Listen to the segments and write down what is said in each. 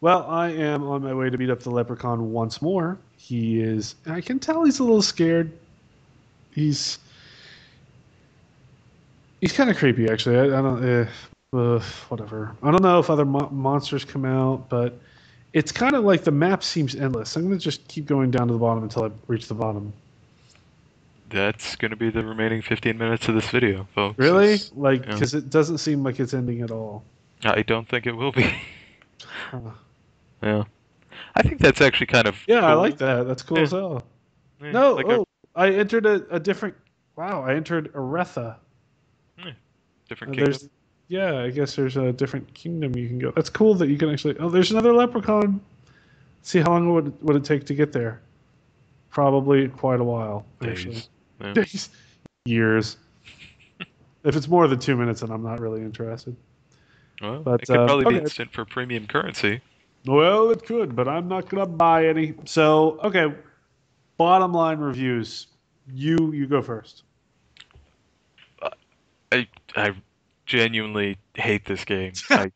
Well, I am on my way to beat up the leprechaun once more. He is. I can tell he's a little scared. He's he's kind of creepy, actually. I don't. Whatever. I don't know if other monsters come out, but it's kind of like the map seems endless. I'm gonna just keep going down to the bottom until I reach the bottom. That's going to be the remaining 15 minutes of this video, folks. Really? It's, Like, you know, because it doesn't seem like it's ending at all. I don't think it will be. Huh. Yeah. I think that's actually kind of Yeah, I like cool. that. That's cool as Yeah. hell. Yeah. No, Like a oh, I entered a different. Wow, I entered Aretha. yeah, different kingdom. There's, yeah, I guess there's a different kingdom you can go. That's cool that you can actually. Oh, there's another leprechaun. See how long would it take to get there? Probably quite a while, actually. Days. Yeah. Days, years. If it's more than 2 minutes, then I'm not really interested. Well, But it could probably be okay, instant for premium currency. well, it could, but I'm not gonna buy any. So okay, bottom line reviews. You go first. Uh, I genuinely hate this game. I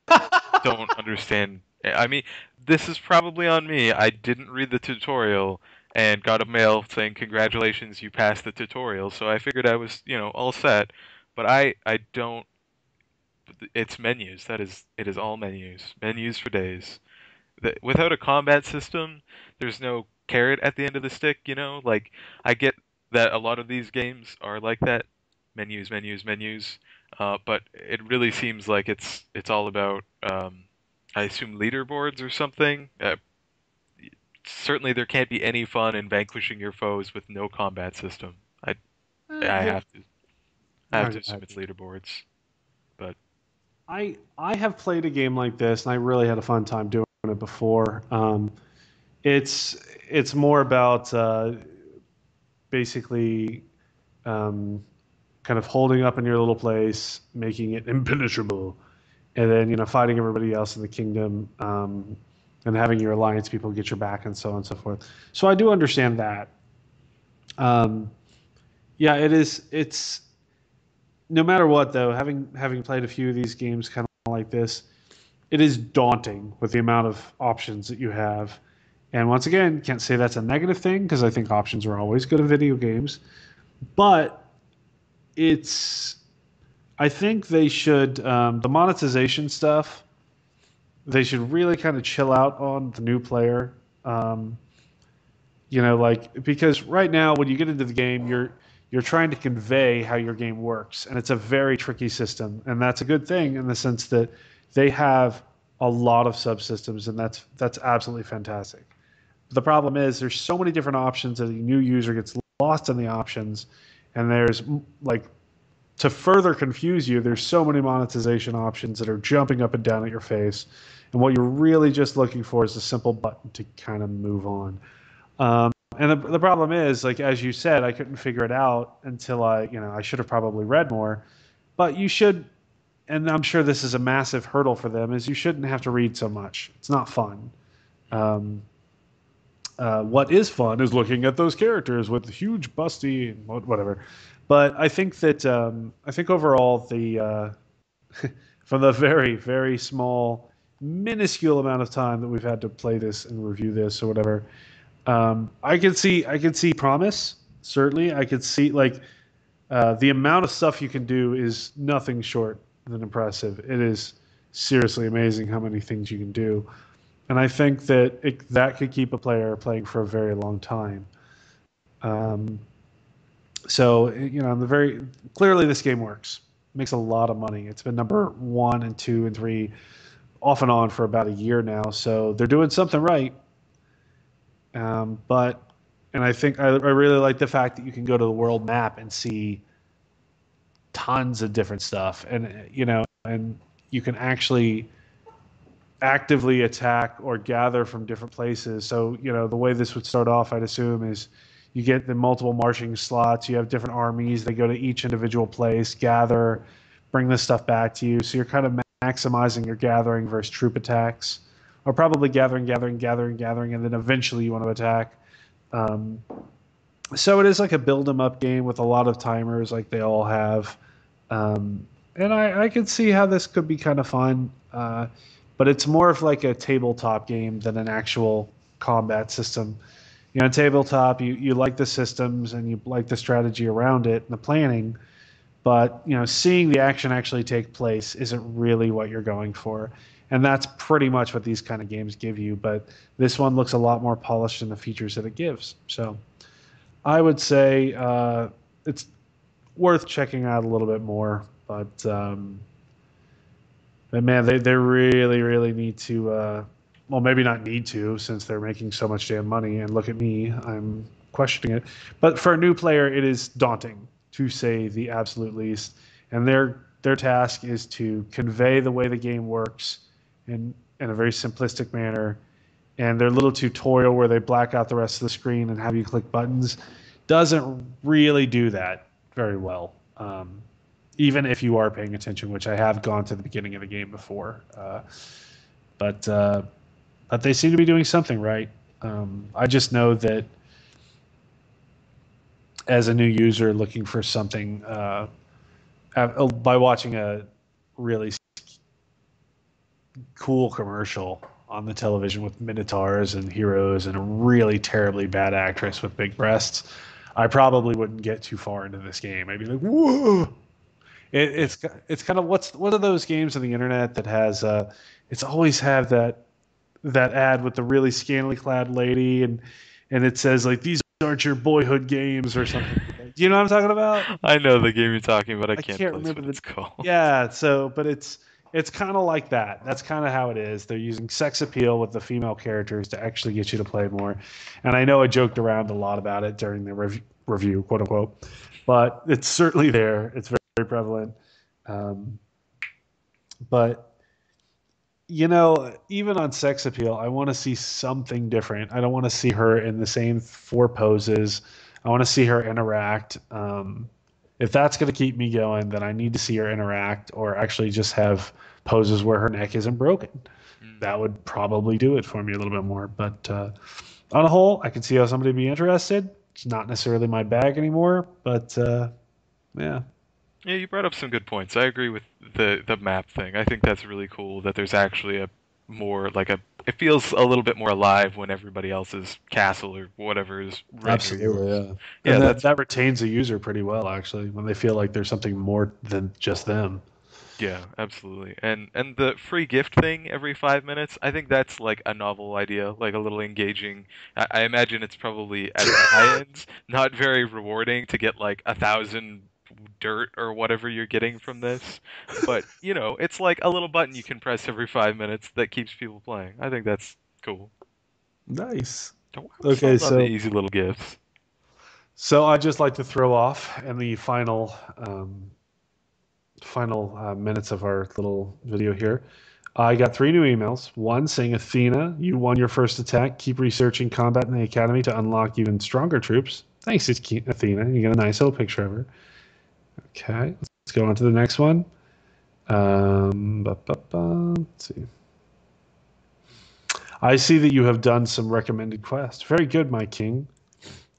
don't understand. I mean, this is probably on me. I didn't read the tutorial and got a mail saying congratulations, you passed the tutorial. So I figured I was, all set. But I don't. It's menus. It is all menus. Menus for days. Without a combat system, there's no carrot at the end of the stick. Like I get that a lot of these games are like that. Menus, menus, menus. But it really seems like it's all about I assume leaderboards or something. Certainly, there can't be any fun in vanquishing your foes with no combat system. I Yeah, have to I have to I assume it's leaderboards. But I have played a game like this, and I really had a fun time doing it before. It's it's more about basically um, kind of holding up in your little place, making it impenetrable, and then fighting everybody else in the kingdom, and having your alliance people get your back, and so on and so forth. So I do understand that. Um, yeah, it is. It's no matter what though. Having played a few of these games, kind of like this, it is daunting with the amount of options that you have. And once again, can't say that's a negative thing because I think options are always good in video games. But it's, I think they should, the monetization stuff, they should really kind of chill out on the new player. Um, like because right now when you get into the game, you're trying to convey how your game works, and it's a very tricky system, and that's a good thing in the sense that they have a lot of subsystems, and that's absolutely fantastic. The problem is there's so many different options that a new user gets lost in the options, and there's like to further confuse you, there's so many monetization options that are jumping up and down at your face, and what you're really just looking for is a simple button to kind of move on. And the problem is, like as you said, I couldn't figure it out until I should have probably read more. But you should, and I'm sure this is a massive hurdle for them, is you shouldn't have to read so much. It's not fun. Um, what is fun is looking at those characters with huge busty whatever. But I think overall from the very very small minuscule amount of time that we've had to play this and review this or whatever, I can see promise. Certainly, I could see like the amount of stuff you can do is nothing short than impressive. It is seriously amazing how many things you can do, and I think that that could keep a player playing for a very long time. Um, so the very clearly this game works. Makes a lot of money. It's been number one and two and three off and on for about a year now. So they're doing something right. But and I think I really like the fact that you can go to the world map and see tons of different stuff, and and you can actually actively attack or gather from different places. So the way this would start off, I'd assume, is you get the multiple marching slots. You have different armies. They go to each individual place, gather, bring this stuff back to you. So you're kind of maximizing your gathering versus troop attacks, or probably gathering, gathering, gathering, gathering, and then eventually you want to attack. Um, so it is like a build 'em up game with a lot of timers, like they all have. And I could see how this could be kind of fun. but it's more of like a tabletop game than an actual combat system. Tabletop, you like the systems and you like the strategy around it and the planning, but seeing the action actually take place isn't really what you're going for. And that's pretty much what these kind of games give you. But this one looks a lot more polished in the features that it gives. So I would say it's worth checking out a little bit more. But man, they really, really need to, well, maybe not need to, since they're making so much damn money. And look at me, I'm questioning it. But for a new player, it is daunting, to say the absolute least. And their task is to convey the way the game works in a very simplistic manner. And their little tutorial where they black out the rest of the screen and have you click buttons doesn't really do that very well. Even if you are paying attention, which I have gone to the beginning of the game before. But but they seem to be doing something right. I just know that as a new user looking for something, by watching a really cool commercial on the television with minotaurs and heroes and a really terribly bad actress with big breasts, I probably wouldn't get too far into this game. I'd be like, whoa. It's kind of what's one of those games on the internet that has it's always have that ad with the really scantily clad lady and it says like these aren't your boyhood games or something. Do you know what I'm talking about? I know the game you're talking about. I I can't can't place remember what the it's called. yeah. So, but it's kind of like that. That's kind of how it is. They're using sex appeal with the female characters to actually get you to play more. And I know I joked around a lot about it during the review, quote unquote, but it's certainly there. It's very, very prevalent. Um, but even on sex appeal, I want to see something different. I don't want to see her in the same four poses. I want to see her interact. If that's going to keep me going, then I need to see her interact or actually just have poses where her neck isn't broken. Mm. That would probably do it for me a little bit more. But on a whole, I can see how somebody would be interested. It's not necessarily my bag anymore, but yeah. Yeah, you brought up some good points. I agree with the map thing. I think that's really cool that there's actually a more like a it feels a little bit more alive when everybody else's castle or whatever is right near Absolutely, yours. yeah. Yeah, And that that's that retains the user pretty well, actually, when they feel like there's something more than just them. yeah, absolutely. And the free gift thing every 5 minutes, I think that's like a novel idea, like a little engaging. I imagine it's probably at the high ends, not very rewarding to get like 1,000 dirt or whatever you're getting from this. But, it's like a little button you can press every 5 minutes that keeps people playing. I think that's cool. Nice. Don't always Okay, sold on the so easy little gifts. I'd just like to throw off in the final minutes of our little video here. I got three new emails. One saying, Athena, you won your first attack. Keep researching combat in the academy to unlock even stronger troops. Thanks, Athena. You got a nice little picture of her. Okay, let's go on to the next one. Let's see. I see that you have done some recommended quests. Very good, my king.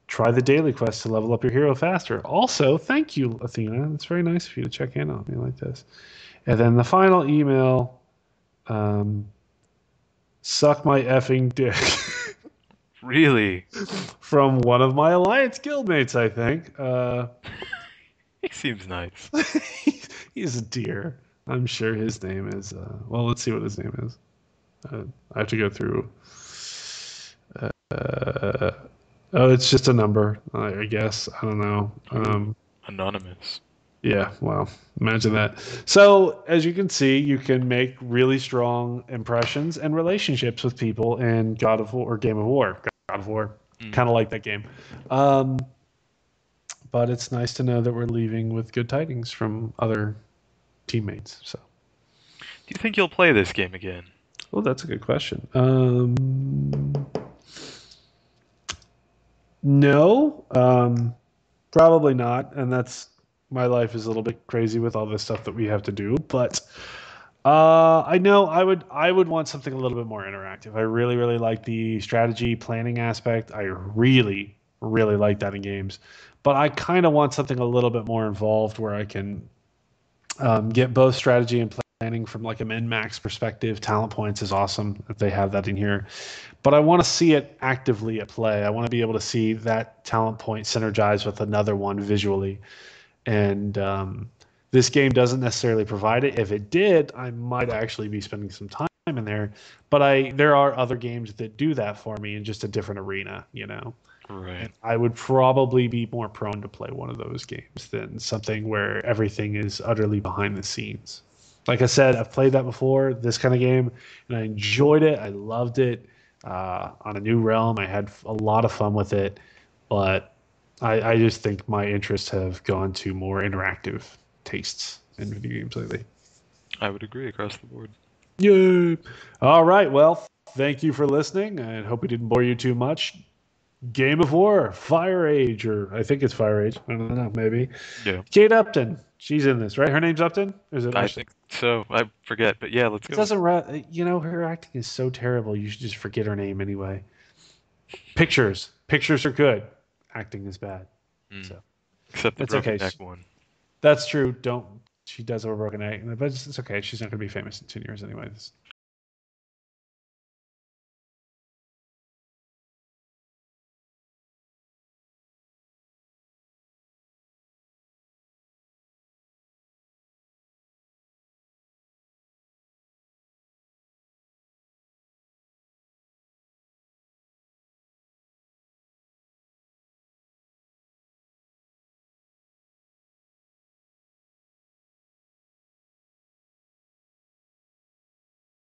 Try the daily quest to level up your hero faster. Also, thank you, Athena. It's very nice of you to check in on me like this. And then the final email, um, suck my effing dick, Really? from one of my Alliance guildmates, I think. He seems nice. He's a dear. I'm sure his name is, well, let's see what his name is. I have to go through. Uh, oh, it's just a number, I guess. I don't know. Ooh, anonymous. Yeah, well, imagine that. So, as you can see, you can make really strong impressions and relationships with people in God of War or Game of War. God of War, Mm. kind of like that game. Um, but it's nice to know that we're leaving with good tidings from other teammates. So, Do you think you'll play this game again? well, that's a good question. No, probably not. And that's my life is a little bit crazy with all this stuff that we have to do. But I know I would want something a little bit more interactive. I really, really like the strategy planning aspect. I really, really like that in games. But I kind of want something a little bit more involved where I can get both strategy and planning from like a min max perspective. Talent points is awesome that they have that in here, but I want to see it actively at play. I want to be able to see that talent point synergize with another one visually, and this game doesn't necessarily provide it. If it did, I might actually be spending some time in there. But there are other games that do that for me in just a different arena, you know. Right. And I would probably be more prone to play one of those games than something where everything is utterly behind the scenes. Like I said, I've played that before, this kind of game, and I enjoyed it. I loved it. On a new realm, I had a lot of fun with it, but I just think my interests have gone to more interactive tastes in video games lately. I would agree across the board. Yay! All right. Well, thank you for listening. I hope we didn't bore you too much. Game of War, Fire Age, or I think it's Fire Age. I don't know, maybe. Yeah, Kate Upton. She's in this, right? Her name's Upton? Or is it I Ashton? think so. I forget, but yeah, let's It go. doesn't, you know, her acting is so terrible. You should just forget her name anyway. Pictures. Pictures are good. Acting is bad. Mm. So Except the it's broken okay. neck one. That's true. Don't. She does have a broken egg, but it's okay. She's not going to be famous in 10 years anyway.